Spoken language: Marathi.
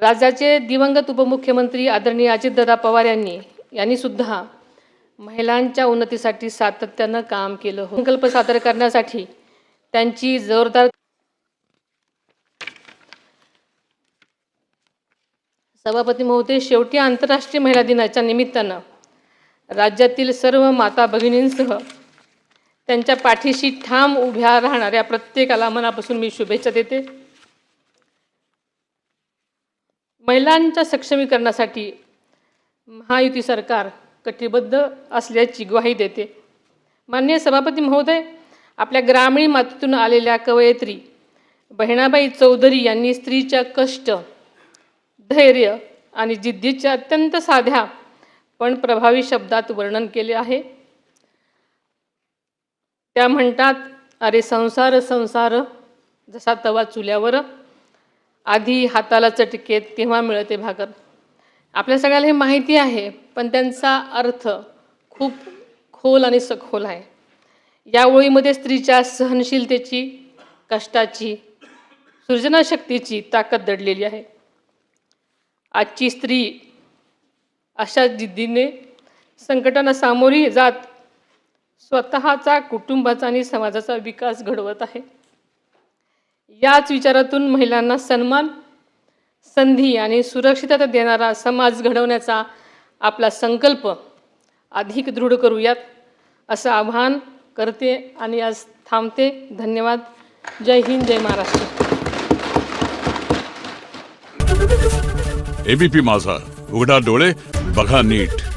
राज्याचे दिवंगत उपमुख्यमंत्री आदरणीय अजितदादा पवार यांनी सुद्धा महिलांच्या उन्नतीसाठी सातत्यानं काम केलं. संकल्प सादर करण्यासाठी त्यांची जोरदार सभापती महोदय, शेवटी आंतरराष्ट्रीय महिला दिनाच्या निमित्तानं राज्यातील सर्व माता भगिनींसह त्यांच्या पाठीशी ठाम उभ्या राहणाऱ्या प्रत्येकाला मनापासून मी शुभेच्छा देते. महिलांच्या सक्षमीकरणासाठी महायुती सरकार कटिबद्ध असल्याची ग्वाही देते. माननीय सभापती महोदय, आपल्या ग्रामीण मातीतून आलेल्या कवयित्री बहिणाबाई चौधरी यांनी स्त्रीच्या कष्ट, धैर्य आणि जिद्दीचे अत्यंत साध्या पण प्रभावी शब्दात वर्णन केले आहे. त्या म्हणतात, अरे संसार संसार जसा तवा चुल्यावर, आधी हाताला चटके तेव्हा मिळते भाकर. आपल्या सगळ्याला हे माहिती आहे, पण त्यांचा अर्थ खूप खोल आणि सखोल आहे. या ओळीमध्ये स्त्रीच्या सहनशीलतेची, कष्टाची, सृजनशक्तीची ताकद दडलेली आहे. आजची स्त्री अशा जिद्दीने संकटांना सामोरी जात स्वतःचा, कुटुंबाचा आणि समाजाचा विकास घडवत आहे. याच विचारातून महिलांना सन्मान, संधी आणि सुरक्षितता देणारा समाज घडवण्याचा आपला संकल्प अधिक दृढ करूयात असं आवाहन करते आणि आज थांबते. धन्यवाद. जय हिंद, जय महाराष्ट्र. एबीपी माझा, उघडा डोळे बघा नीट.